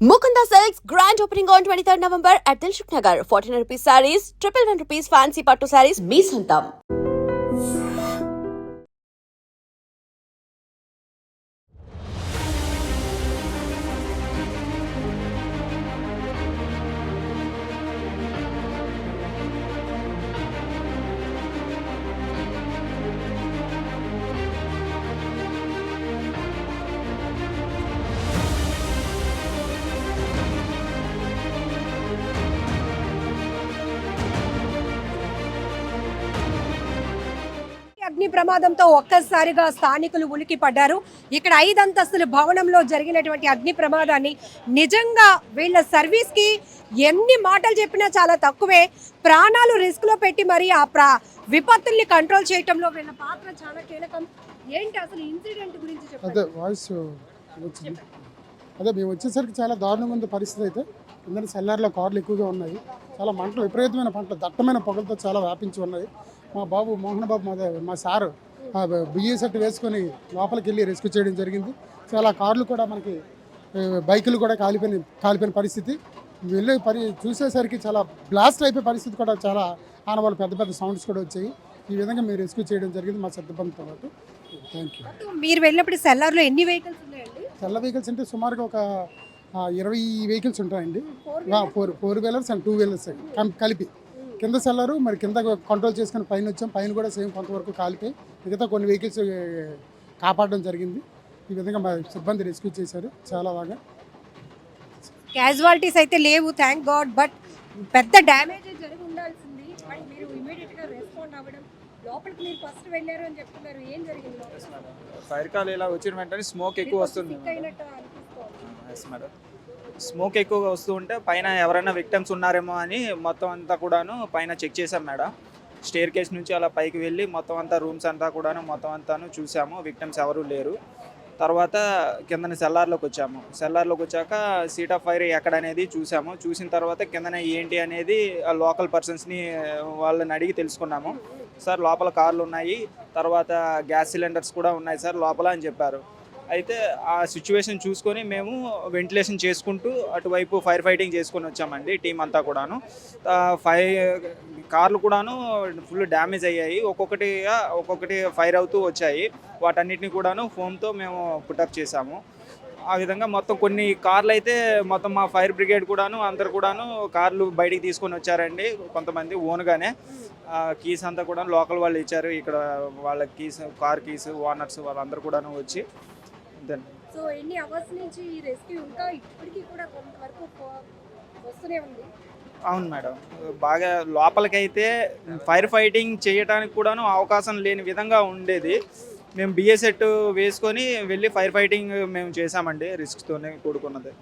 Mukunda Silks grand opening on 23rd November at Dilshuk Nagar. 1400 rupees sarees, 111 rupees fancy pattu sarees, me santam. అగ్ని ప్రమాదంతో ఒక్కసారిగా స్థానికులు ఉలికి పడ్డారు. ఇక్కడ 5 అంతస్తుల భవనంలో జరిగినటువంటి అగ్ని ప్రమాదాన్ని నిజంగా వీళ్ళ సర్వీస్ కి ఎన్ని మాటలు చెప్పినా చాలా తక్కువే. ప్రాణాలు రిస్క్ లో పెట్టి మరి ఆ విపత్తుల్ని కంట్రోల్ చేయటంలో వీళ్ళ పాత్ర చాలా కీలకం. ఏంటి అసలు ఇన్సిడెంట్ గురించి చెప్పండి. అదే మేము వచ్చేసరికి చాలా దారుణంగా ఉంది పరిస్థితి. అయితే కింద సెల్లార్లో కార్లు ఎక్కువగా ఉన్నాయి. చాలా మంటలు, విపరీతమైన పంటలు, దట్టమైన పొగలతో చాలా వ్యాపించి ఉన్నాయి. మా బాబు మోహన్ బాబు మా సారు బియ్య సెట్ వేసుకొని లోపలికి వెళ్ళి రెస్క్యూ చేయడం జరిగింది. చాలా కార్లు కూడా మనకి బైకులు కూడా కాలిపోయిన పరిస్థితి. వెళ్ళే చూసేసరికి చాలా బ్లాస్ట్ అయిపోయే పరిస్థితి కూడా, చాలా ఆనవాళ్ళు పెద్ద పెద్ద సౌండ్స్ కూడా వచ్చాయి. ఈ విధంగా మేము రెస్క్యూ చేయడం జరిగింది మా సిబ్బందితో పాటు. Thank you. మీరు వెళ్ళినప్పుడు సెల్లార్లో ఎన్ని వెహికల్స్ ఉన్నాయండి? తెల్ల వెహికల్స్ అంటే సుమారుగా ఒక 20 వెహికల్స్ ఉంటాయండి. 4 వీలర్స్ అండ్ 2 వీలర్స్ కలిపి. కింద సెల్లరు మరి కింద కంట్రోల్ చేసుకుని పైన వచ్చాం. పైన కూడా సేమ్ కొంతవరకు కాలిపోయి మిగతా కొన్ని వెహికల్స్ కాపాడడం జరిగింది. ఈ విధంగా మా సిబ్బంది రెస్క్యూ చేశారు చాలా బాగా. క్యాజువాలిటీస్ అయితే లేవు, థ్యాంక్ గాడ్. బట్ పెద్ద డ్యామేజ్ జరిగి ఉండాల్సింది. బట్ మీరు ఇమీడియట్గా రెస్పాండ్ అవ్వడం, లోపలికి మీరు ఫస్ట్ వెళ్ళారు అని చెప్తున్నారు. ఏం జరిగింది? ఫైర్ కాల్ ఇలా వచ్చిన వెంటనే స్మోక్ ఎక్కువ వస్తుంది మేడం. స్మోక్ ఎక్కువగా వస్తూ ఉంటే పైన ఎవరైనా విక్టిమ్స్ ఉన్నారేమో అని మొత్తం అంతా కూడాను పైన చెక్ చేసాం మేడం. స్టేర్ కేస్ నుంచి అలా పైకి వెళ్ళి మొత్తం అంతా రూమ్స్ అంతా కూడాను మొత్తం అంతాను చూసాము. విక్టిమ్స్ ఎవరు లేరు. తర్వాత కిందన సెల్లార్లోకి వచ్చాక సీట్ ఆఫ్ ఫైర్ ఎక్కడనేది చూసాము. చూసిన తర్వాత కిందన ఏంటి అనేది లోకల్ పర్సన్స్ని వాళ్ళని అడిగి తెలుసుకున్నాము. సార్ లోపల కార్లు ఉన్నాయి, తర్వాత గ్యాస్ సిలిండర్స్ కూడా ఉన్నాయి సార్ లోపల అని చెప్పారు. అయితే ఆ సిచ్యువేషన్ చూసుకొని మేము వెంటిలేషన్ చేసుకుంటూ అటువైపు ఫైర్ ఫైటింగ్ చేసుకొని వచ్చామండి టీం అంతా కూడాను. 5 కార్లు కూడాను ఫుల్ డ్యామేజ్ అయ్యాయి. ఒక్కొక్కటి ఫైర్ అవుతూ వచ్చాయి. వాటన్నిటిని కూడాను ఫోమ్తో మేము పుటప్ చేసాము. ఆ విధంగా మొత్తం కొన్ని కార్లు అయితే మొత్తం మా ఫైర్ బ్రిగేడ్ కూడాను అందరు కూడాను కార్లు బయటికి తీసుకొని వచ్చారండి. కొంతమంది ఓన్గానే కీస్ అంతా కూడా లోకల్ వాళ్ళు ఇచ్చారు. ఇక్కడ వాళ్ళ కీస్, కార్ కీస్, ఓనర్స్ వాళ్ళందరూ కూడాను వచ్చి. సో ఎన్ని అవర్స్ నుంచి ఈ రెస్క్యూ ఇంకా ఇప్పటికీ కూడా కొంతవరకు వస్తూనే ఉంది? అవును మేడం, బాగా లోపలికైతే ఫైర్ ఫైటింగ్ చేయడానికి కూడాను అవకాశం లేని విధంగా ఉండేది. మేము బిఏ సెట్ వేసుకొని వెళ్ళి ఫైర్ ఫైటింగ్ మేము చేసామండి. రిస్క్తోనే కూడుకున్నది.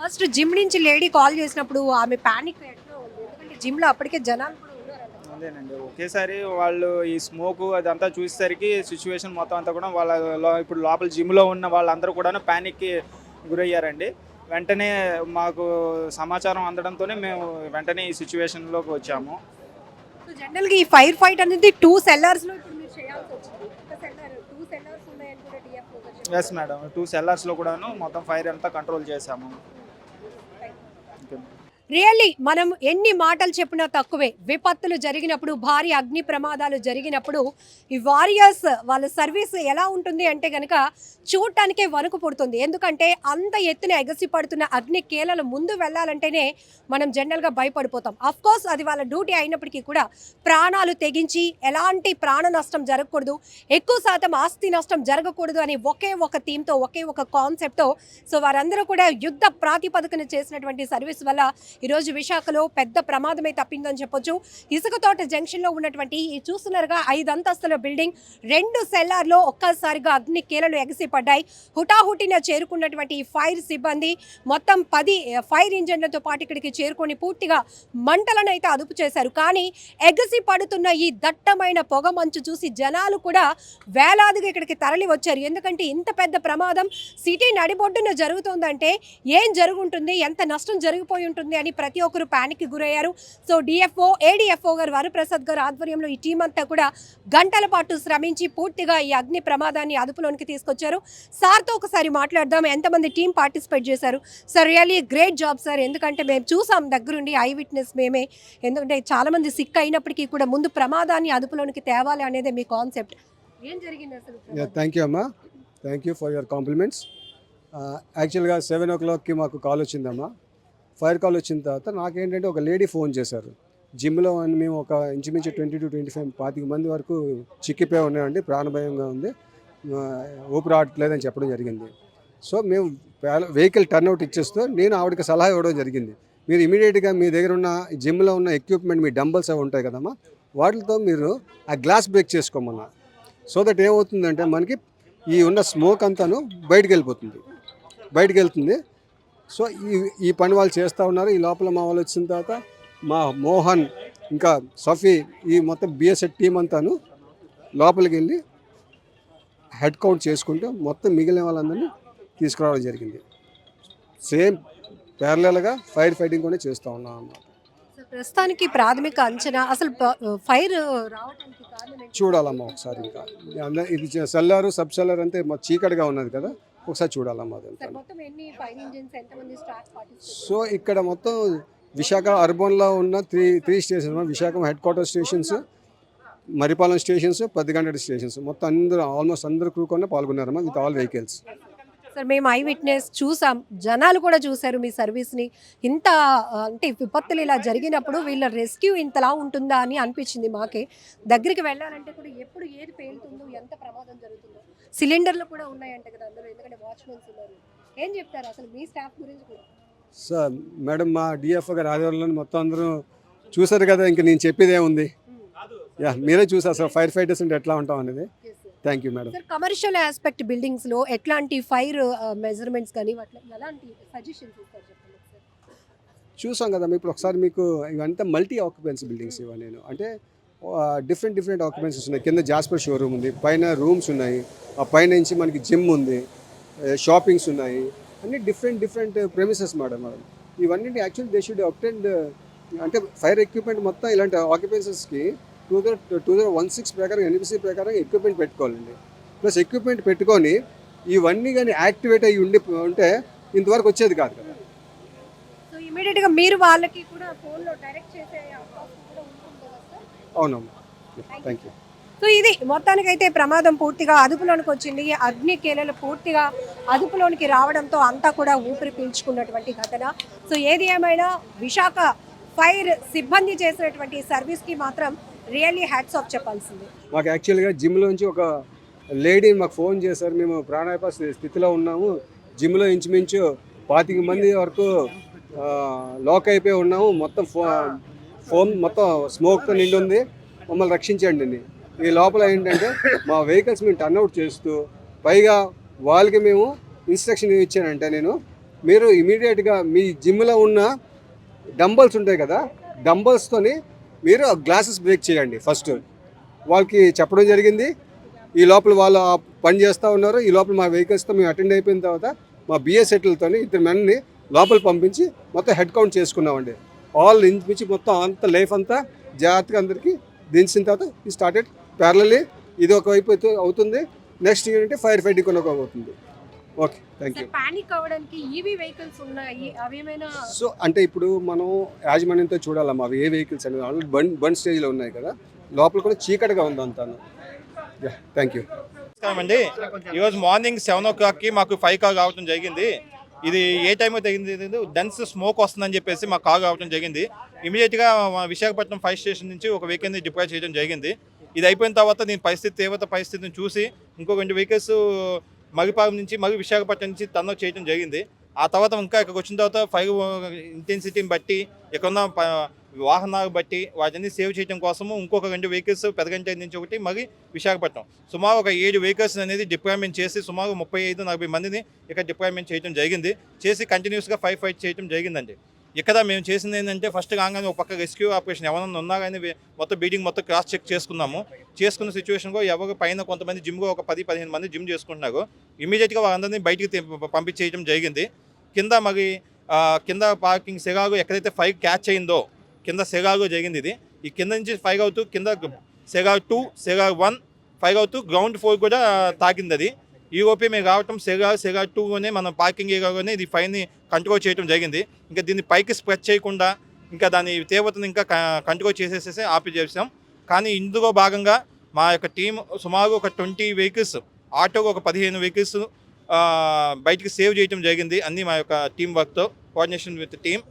ఫస్ట్ జిమ్ నుంచి లేడీ కాల్ చేసినప్పుడు ఆమె ప్యానిక్ ఎట్లా ఉంది? ఎందుకంటే జిమ్లో అప్పటికే జనాలు కూడా ఉన్నారు. అదేనండి, ఒకేసారి వాళ్ళు ఈ స్మోక్ అదంతా చూసేసరికి సిచ్యువేషన్ మొత్తం అంతా కూడా ఇప్పుడు లోపల జిమ్లో ఉన్న వాళ్ళందరూ కూడా ప్యానిక్కి గురయ్యారండి. వెంటనే మాకు సమాచారం అందడంతోనే మేము వెంటనే ఈ సిచ్యువేషన్లోకి వచ్చాము. సో జనరల్గా ఈ ఫైర్ ఫైట్ అనేది 2 సెల్లర్స్లో ఇప్పుడు మీరు చేయాల్సి వచ్చింది. ఒక సెల్లర్ 2 సెల్లర్స్ ఉన్నాయని కూడా డిఎఫ్ఓ. ఎస్ మేడం, 2 సెల్లర్స్లో కూడాను మొత్తం ఫైర్ అంతా కంట్రోల్ చేసాము. రియల్లీ మనం ఎన్ని మాటలు చెప్పినా తక్కువే. విపత్తులు జరిగినప్పుడు, భారీ అగ్ని ప్రమాదాలు జరిగినప్పుడు ఈ వారియర్స్ వాళ్ళ సర్వీస్ ఎలా ఉంటుంది అంటే కనుక చూడటానికే వణుకు పుడుతుంది. ఎందుకంటే అంత ఎత్తున ఎగసిపడుతున్న అగ్ని కేలల ముందు వెళ్ళాలంటేనే మనం జనరల్గా భయపడిపోతాం. అఫ్కోర్స్ అది వాళ్ళ డ్యూటీ అయినప్పటికీ కూడా ప్రాణాలు తెగించి ఎలాంటి ప్రాణ నష్టం జరగకూడదు, ఎక్కువ శాతం ఆస్తి నష్టం జరగకూడదు అని ఒకే ఒక థీమ్తో, ఒకే ఒక కాన్సెప్ట్తో సో వారందరూ కూడా యుద్ధ ప్రాతిపదికన చేసినటువంటి సర్వీస్ వల్ల ఈరోజు విశాఖలో పెద్ద ప్రమాదమే తప్పిందని చెప్పొచ్చు. ఇసుకతోట జంక్షన్లో ఉన్నటువంటి ఈ చూస్తున్నారుగా 5 అంతస్తుల బిల్డింగ్ 2 సెల్లార్లో ఒక్కసారిగా అగ్ని కేలలు ఎగసిపడ్డాయి. హుటాహుటిన చేరుకున్నటువంటి ఫైర్ సిబ్బంది మొత్తం 10 ఫైర్ ఇంజన్లతో పాటు ఇక్కడికి చేరుకొని పూర్తిగా మంటలను అయితే అదుపు చేశారు. కానీ ఎగసి పడుతున్న ఈ దట్టమైన పొగ మంచు చూసి జనాలు కూడా వేలాదిగా ఇక్కడికి తరలి వచ్చారు. ఎందుకంటే ఇంత పెద్ద ప్రమాదం సిటీ నడిబొడ్డున జరుగుతుందంటే ఏం జరుగుంటుంది, ఎంత నష్టం జరిగిపోయి ఉంటుంది అని ప్రతి ఒక్కరు ప్యానిక్కి గురయ్యారు. సో డిఎఫ్ఓ ఏడిఎఫ్ఓ గారు వరప్రసాద్ గారు ఆధ్వర్యంలో ఈ టీం అంతా కూడా గంటల పాటు శ్రమించి పూర్తిగా ఈ అగ్ని ప్రమాదాన్ని అదుపులోనికి తీసుకొచ్చారు. సార్తో ఒకసారి మాట్లాడదాం, ఎంతమంది టీం పార్టిసిపేట్ చేశారు. Sir really great job sir, ఎందుకంటే మేము చూసాం దగ్గరుండి, ఐ విట్నెస్ మేమే. ఎందుకంటే చాలామంది సిక్ అయినప్పటికీ కూడా ముందు ప్రమాదాన్ని అదుపులోనికి తేవాలి అనేది మీ కాన్సెప్ట్. ఏం జరిగింది అసలు? థ్యాంక్ యూ అమ్మా, thank you for your compliments. యాక్చువల్గా 7 o'clockకి మాకు కాల్ వచ్చిందమ్మా. ఫైర్ కాల్ వచ్చిన తర్వాత నాకేంటంటే ఒక లేడీ ఫోన్ చేశారు. జిమ్లో మేము ఒక ఇంచుమించు 20 to 25 మంది వరకు చిక్కిపోయి ఉన్నామండి, ప్రాణభయంగా ఉంది, ఊపిరి ఆడట్లేదని చెప్పడం జరిగింది. సో మేము వెహికల్ టర్న్అవుట్ ఇచ్చేస్తూ నేను ఆవిడకి సలహా ఇవ్వడం జరిగింది. మీరు ఇమీడియట్గా మీ దగ్గర ఉన్న జిమ్లో ఉన్న ఎక్విప్మెంట్, మీ డంబల్స్ అవి ఉంటాయి కదమ్మా, వాటితో మీరు ఆ గ్లాస్ బ్రేక్ చేసుకోమన్నా. సో దట్ ఏమవుతుందంటే మనకి ఈ ఉన్న స్మోక్ అంతాను బయటికి వెళ్తుంది. సో ఈ పని వాళ్ళు చేస్తూ ఉన్నారు. ఈ లోపల మా వాళ్ళు వచ్చిన తర్వాత మా మోహన్ ఇంకా సఫీ ఈ మొత్తం బిఎస్ఎఫ్ టీం అంతాను లోపలికి వెళ్ళి హెడ్ కౌంట్ చేసుకుంటూ మొత్తం మిగిలిన వాళ్ళందరినీ తీసుకురావడం జరిగింది. సేమ్ ప్యారలల్గా ఫైర్ ఫైటింగ్ కూడా చేస్తూ ఉన్నాం అన్నమాట. ప్రస్తుతానికి ప్రాథమిక అంచనా అసలు ఫైర్ రావడానికి కారణం ఏంటి? చూడాలమ్మా ఒకసారి. ఇంకా ఇది సెల్లారు సబ్ సెల్లార్ అంతే చీకటిగా ఉన్నది కదా, ఒకసారి చూడాలమ్మా అదంతా. సార్ మొత్తం ఎన్ని ఫైర్ ఇంజిన్స్, ఎంతమంది స్టాఫ్ పార్టిసిపేట్? సో ఇక్కడ మొత్తం విశాఖ అర్బన్లో ఉన్న three stations, Visakha head quarter stations, Marripalem stations, Paddiganta stations, మొత్తం అందరూ ఆల్మోస్ట్ అందరు క్రూ పాల్గొన్నారమ్మా విత్ ఆల్ వెహికల్స్. సార్ మేము ఐ విట్నెస్ చూసాం, జనాలు కూడా చూశారు మీ సర్వీస్ని. ఇంత అంటే విపత్తులు ఇలా జరిగినప్పుడు వీళ్ళ రెస్క్యూ ఇంతలా ఉంటుందా అని అనిపించింది మాకే. దగ్గరికి వెళ్ళాలంటే కూడా ఎప్పుడు ఏది పేలుతుందో, ఎంత ప్రమాదం జరుగుతుందో. సిలిండర్లు కూడా ఉన్నాయంట కదా అందరూ, ఎందుకంటే వాచ్మెన్స్ ఉన్నారు. ఏం చెప్తారు అసలు మీ స్టాఫ్ గురించి కూడా? సార్ మేడం, మా డిఎఫ్ఓ గారి ఆధ్వర్యంలో మొత్తం అందరూ చూసారు కదా, ఇంకా నేను చెప్పేది ఏముంది. మీరే చూసారు సార్ ఫైర్ ఫైటర్స్ అంటే ఎట్లా ఉంటాం అనేది. Thank you madam. Sir commercial aspect బిల్డింగ్స్లో ఎట్లాంటి ఫైర్ మెజర్మెంట్స్ కానీ ఎలాంటి సజెషన్స్ ఇస్తారు చెప్పండి సార్? చూసాం కదా ఇప్పుడు ఒకసారి మీకు ఇవంతా మల్టీ ఆక్యుపెన్సీ బిల్డింగ్స్ ఇవన్నీ, అంటే డిఫరెంట్ ఆక్యుపెన్సీస్ ఉన్నాయి. కింద జాస్పర్ షోరూమ్ ఉంది, పైన రూమ్స్ ఉన్నాయి, ఆ పైన నుంచి మనకి జిమ్ ఉంది, షాపింగ్స్ ఉన్నాయి, అన్ని డిఫరెంట్ ప్రెమిసెస్ మేడం. ఇవన్నీ యాక్చువల్లీ దే షుడ్ అబ్టెండ్, అంటే ఫైర్ ఎక్విప్మెంట్ మొత్తం ఇలాంటి ఆక్యుపెన్సీస్కి 2016 ప్రకారం ఎన్బిసి ప్రకారం ఎక్విప్మెంట్ పెట్టుకోవాలండి. ప్లస్ ఎక్విప్మెంట్ పెట్టుకొని ఇవన్నీ కానీ యాక్టివేట్ అయ్యి ఉంటే ఇంతవరకు వచ్చేది కాదు కదా. సో ఇమీడియట్గా మీరు వాళ్ళకి కూడా ఫోన్లో డైరెక్ట్ చేసే అవకాశం కూడా ఉంటుంది కదా సార్? అవునమ్మా, థ్యాంక్ యూ. సో ఇది మొత్తానికైతే ప్రమాదం పూర్తిగా అదుపులోనికి వచ్చింది. అగ్ని కేలలు పూర్తిగా అదుపులోనికి రావడంతో అంతా కూడా ఊపిరి పీల్చుకున్నటువంటి ఘటన. సో ఏది ఏమైనా విశాఖ ఫైర్ సిబ్బంది చేసినటువంటి సర్వీస్కి మాత్రం రియల్లీ హ్యాట్స్ ఆఫ్ చెప్పాల్సింది. మాకు యాక్చువల్గా జిమ్లోంచి ఒక లేడీ మాకు ఫోన్ చేశారు, మేము ప్రాణాపాయ స్థితిలో ఉన్నాము, జిమ్లో ఇంచుమించు 25 మంది వరకు లాక్ అయిపోయి ఉన్నాము, మొత్తం ఫోన్ మొత్తం స్మోక్తో నిండి ఉంది, మమ్మల్ని రక్షించండి అని. ఈ లోపల ఏంటంటే మా వెహికల్స్ మేము టర్న్అవుట్ చేస్తూ, పైగా వాళ్ళకి మేము ఇన్స్ట్రక్షన్ ఇచ్చానంటే మీరు ఇమీడియట్గా మీ జిమ్లో ఉన్న డంబల్స్ ఉంటాయి కదా, డంబల్స్తోని మీరు గ్లాసెస్ బ్రేక్ చేయండి ఫస్ట్ వాళ్ళకి చెప్పడం జరిగింది. ఈ లోపల వాళ్ళు ఆ పని చేస్తూ ఉన్నారు. ఈ లోపల మా వెహికల్స్తో మేము అటెండ్ అయిపోయిన తర్వాత మా బిఎస్ఎట్లతో 2 మందిని లోపల పంపించి మొత్తం హెడ్ కౌంట్ చేసుకున్నామండి. ఆల్ ఇంచుమించి మొత్తం అంత లైఫ్ అంతా జాగ్రత్తగా అందరికీ దించిన తర్వాత ఈ స్టార్టెడ్ ప్యారలల్లీ. ఇది ఒకవైపు అవుతుంది, నెక్స్ట్ ఏంటంటే ఫైర్ ఫైటింగ్ ఒక అవుతుంది. Okay, thank you. పానిక్ అవ్వడానికి ఈవీ వెహికల్స్ ఉన్నాయి, అవేమైనా? సో అంటే ఇప్పుడు మనం యాజమాన్యంతో చూడాలమ్మా అవి ఏ వెహికల్స్ అనేది. ఆల్రెడీ బండ్ స్టేజ్లో ఉన్నాయి కదా, లోపల కూడా చీకటిగా ఉంది అంతాను. Thank you. నమస్కారం అండి. ఈరోజు మార్నింగ్ 7 o'clockకి మాకు 5 కాల్ రావడం జరిగింది. ఇది ఏ టైంలో తగ్గింది, డెన్స్ స్మోక్ వస్తుందని చెప్పేసి మాకు కాల్ రావడం జరిగింది. ఇమీడియట్గా విశాఖపట్నం ఫైర్ స్టేషన్ నుంచి ఒక వెహికల్ని డిప్లాయ్ చేయడం జరిగింది. ఇది అయిపోయిన తర్వాత నేను తీవ్రత పరిస్థితిని చూసి ఇంకో 2 వెహికల్స్ మగిపాలెం నుంచి విశాఖపట్నం నుంచి టర్న్ చేయడం జరిగింది. ఆ తర్వాత ఇంకా ఇక్కడికి వచ్చిన తర్వాత ఫైర్ ఇంటెన్సిటీని బట్టి ఇక్కడ ఉన్న వాహనాలు బట్టి వాటిని సేవ్ చేయడం కోసము ఇంకొక 2 వెహికల్స్ పెదగంట నుంచి ఒకటి విశాఖపట్నం సుమారు ఒక 7 వెహికల్స్ అనేది డిప్లాయ్మెంట్ చేసి సుమారు 35-40 మందిని ఇక్కడ డిప్లాయ్మెంట్ చేయడం జరిగింది. చేసి కంటిన్యూస్గా ఫైట్ చేయడం జరిగిందండి. ఇక్కడ మేము చేసింది ఏంటంటే ఫస్ట్ కాగానే ఒక పక్క రెస్క్యూ ఆపరేషన్ ఎవరైనా ఉన్నారని మొత్తం బిల్డింగ్ మొత్తం క్రాస్ చెక్ చేసుకున్నాము. చేసుకున్న సిచ్యువేషన్లో ఎవరు పైన కొంతమంది జిమ్లో ఒక 10-15 మంది జిమ్ చేసుకుంటున్నారు. ఇమీడియట్గా వాళ్ళందరినీ బయటికి పంపించేయడం జరిగింది. కింద కింద పార్కింగ్ సెగాగు ఎక్కడైతే 5 క్యాచ్ అయిందో కింద సెగాగు జరిగింది. ఇది ఈ కింద నుంచి 5 అవుతూ కింద సెగాగు 2 సెగాగు 1 5 అవుతూ గ్రౌండ్ 4 కూడా తాకింది. అది ఈఓపీ మేము రావటం సెగాగు 2లోనే మనం పార్కింగ్ ఏరియాలోనే ఇది ఫైర్ని కంట్రోల్ చేయడం జరిగింది. ఇంకా దీన్ని పైకి స్ప్రెడ్ చేయకుండా ఇంకా దాని తీవ్రతను ఇంకా కంట్రోల్ చేసేసేసి ఆపి చేసాం. కానీ ఇందులో భాగంగా మా యొక్క టీం సుమారు ఒక 20 వెహికల్స్, ఆటోకు ఒక 15 వెహికల్స్ బయటికి సేవ్ చేయడం జరిగింది. అన్నీ మా యొక్క టీం వర్క్తో కోఆర్డినేషన్ విత్ టీమ్.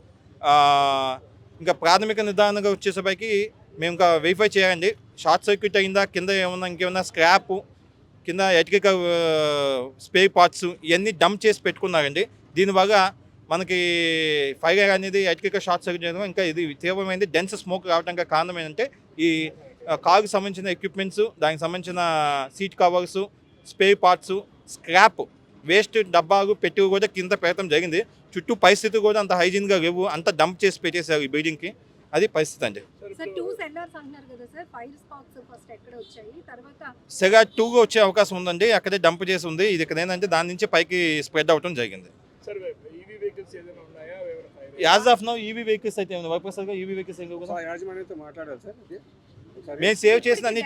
ఇంకా ప్రాథమిక నిర్ధారణగా వచ్చేసరికి మేము ఇంకా వెరిఫై చేయాలండి. షార్ట్ సర్క్యూట్ అయిందా, కింద ఇంకేమన్నా స్క్రాప్, కింద ఎలక్ట్రికల్ స్పేర్ పార్ట్స్ ఇవన్నీ డంప్ చేసి పెట్టుకున్నారండి. దీనివల్ల మనకి ఫైర్ అనేది ఎలక్ట్రికల్ షార్ట్ సర్క్యూట్ చేయడం ఇంకా ఇది తీవ్రమైంది. డెన్స్ స్మోక్ రావడానికి కారణం ఏంటంటే ఈ కారుకి సంబంధించిన ఎక్విప్మెంట్స్, దానికి సంబంధించిన seat covers, spare parts, scrap, waste డబ్బాలు పెట్టి కూడా కింద పెట్టడం జరిగింది. చుట్టూ పరిస్థితి కూడా అంత హైజీన్గా లేవు, అంత డంప్ చేసి పెట్టేశారు ఈ బిల్డింగ్కి. అది పరిస్థితి అండి. సెగా 2గా వచ్చే అవకాశం ఉందండి. అక్కడే డంప్ చేసి ఉంది. ఇది ఇక్కడ ఏంటంటే దాని నుంచి పైకి స్ప్రెడ్ అవడం జరిగింది. As of now EV vehicles అయితే వరప్రసాద్ ఈవీ వెహికల్స్ యాజమాన్యంతో మాట్లాడారు సార్. మేము సేవ్ చేసిన అన్ని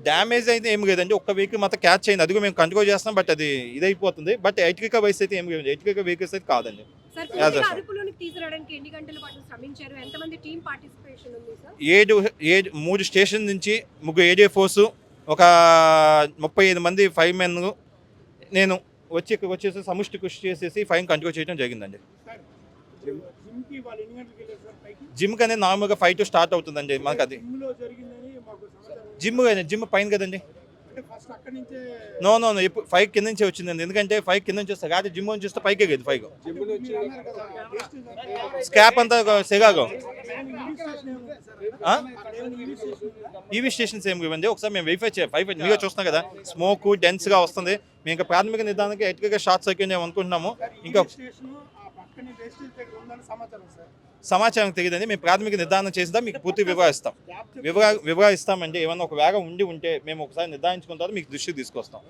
డ్యామేజ్ అయితే ఏం లేదండి. ఒక్క వెహికల్ మాత్రం క్యాచ్ అయింది, అది కూడా మేము కంట్రోల్ చేస్తాం. బట్ అది ఇదైపోతుంది. బట్ ఎలక్ట్రికల్ వైస్ అయితే ఏం లేదు, ఎలక్ట్రికల్ వెహికల్స్ అయితే కాదండి. మూడు స్టేషన్ నుంచి 3 ఏరియా ఫోర్సు, ఒక 35 మంది ఫైర్ మెన్, నేను ఇక్కడికి వచ్చేసి సముష్టి కృషి చేసేసి ఫైర్ కంట్రోల్ చేయడం జరిగిందండి. జిమ్ అనేది నార్మల్గా 5 to స్టార్ట్ అవుతుందండి. మనకు అది జిమ్ పైన కదండి. నో 5 కింద నుంచే వచ్చిందండి. ఎందుకంటే 5 కింద నుంచి వస్తాయి కాబట్టి జిమ్ నుంచి చూస్తే పైకే కదా 5 స్క్రాప్ అంతా సెగాగో ఈవీ స్టేషన్స్ ఏమి ఇవ్వండి. ఒకసారి మేము వెరిఫై చేయాలి. మీగా చూస్తున్నాం కదా స్మోక్ డెన్స్గా వస్తుంది. మేము ఇంకా ప్రాథమిక నిర్ధారణకి ఎలక్ట్రికల్ షార్ట్ సర్క్యూట్ మేము అనుకుంటున్నాము. ఇంకా సమాచారం తెలియదండి. మేము ప్రాథమిక నిర్ధారణ చేసినా మీకు పూర్తి వివరాలు ఇస్తామండి. ఏమన్నా ఒక వేగం ఉంటే మేము ఒకసారి నిర్ధారించుకున్న తర్వాత మీకు దృష్టికి తీసుకొస్తాం.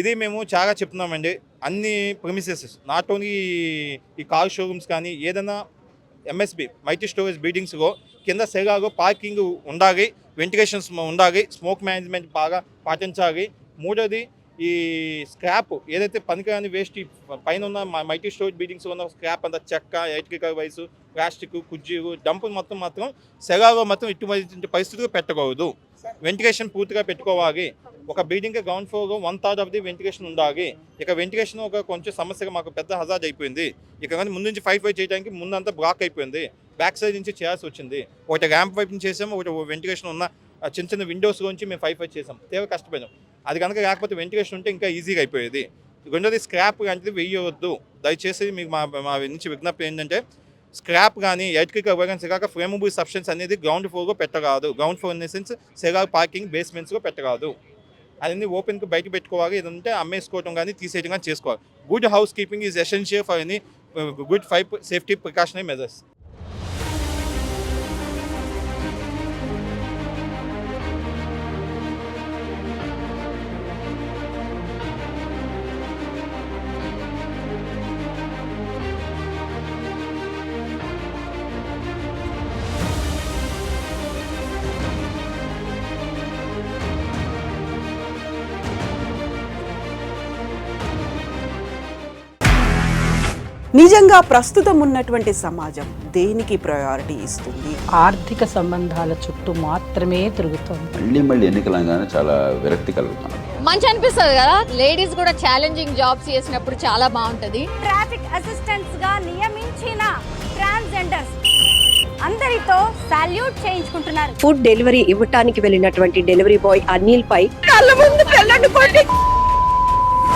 ఇది మేము చాలా చెప్తున్నామండి. అన్ని ప్రెమిసెస్, నాట్ ఓన్లీ ఈ కార్ షోరూమ్స్ కానీ ఏదైనా ఎంఎస్బి మల్టీ స్టోరేజ్ బిల్డింగ్స్లో కింద సెగాలో పార్కింగ్ ఉండాలి, వెంటిలేషన్స్ ఉండాలి, స్మోక్ మేనేజ్మెంట్ బాగా పాటించాలి. మూడోది ఈ స్క్రాప్ ఏదైతే పనికిరాని వేస్ట్ పైన ఉన్న మల్టీ స్టోరేజ్ బిల్డింగ్స్ ఉన్న స్క్రాప్ అంతా చెక్క, ఎలక్ట్రికల్ వైస్, ప్లాస్టిక్, కుజ్జీలు, డంపులు మాత్రం సెగాలో మాత్రం ఇటువంటి పరిస్థితులు పెట్టకూడదు. వెంటిలేషన్ పూర్తిగా పెట్టుకోవాలి. ఒక బిల్డింగ్ గ్రౌండ్ ఫ్లోర్లో 1/3 ఆఫ్ ది వెంటిలేషన్ ఉండాలి. ఇక వెంటిలేషన్ ఒక కొంచెం సమస్యగా మాకు పెద్ద హజార్డ్ అయిపోయింది. ఇక కానీ ముందు నుంచి ఫైర్ చేయడానికి ముందంతా బ్లాక్ అయిపోయింది. బ్యాక్ సైడ్ నుంచి చేయాల్సి వచ్చింది. ఒకటి ర్యాంప్ వైపు నుంచి చేసాము, ఒకటి వెంటిలేషన్ ఉన్న చిన్న విండోస్ నుంచి మేము ఫైర్ చేసాం. తీవ్ర కష్టపోయాం. అది కనుక లేకపోతే వెంటిలేషన్ ఉంటే ఇంకా ఈజీగా అయిపోయేది. రెండోది స్క్రాప్ లాంటిది వేయవద్దు దయచేసి. మీకు మా నుంచి విజ్ఞప్తి ఏంటంటే స్క్రాప్ కానీ ఎలక్ట్రికల్ వైర్స్ కాక ఫ్లేమబుల్ సబ్స్టెన్స్ అనేది గ్రౌండ్ ఫ్లోర్లో పెట్టరాదు. Ground floor in the sense cellar parking బేస్మెంట్స్లో పెట్టరాదు. అదన్నీ ఓపెన్కి బయట పెట్టుకోవాలి. ఏదంటే అమ్మేసుకోవడం కానీ తీసేయడం కానీ చేసుకోవాలి. Good house keeping is essential for any good fire safety precautionary measures. నిజంగా ప్రస్తుతం ఉన్నటువంటి సమాజం దేనికి ప్రయారిటీ ఇస్తుంది? ఆర్థిక సంబంధాల చుట్టూ మాత్రమే తిరుగుతోంది. మళ్ళీ ఎన్నికలంగానే చాలా విరక్తి కలుగుతున్నాం. మంచి అనిపిస్తుంది కదా, లేడీస్ కూడా ఛాలెంజింగ్ జాబ్స్ చేసినప్పుడు చాలా బాగుంటది. ట్రాఫిక్ అసిస్టెంట్స్ గా నియమించిన ట్రాన్స్జెండర్స్ అందరితో సాల్యూట్ చేయించుకుంటున్నారు. ఫుడ్ డెలివరీ ఇవ్వటానికి వెళ్ళినటువంటి డెలివరీ బాయ్ అనిల్ పై కళ్ళ ముందు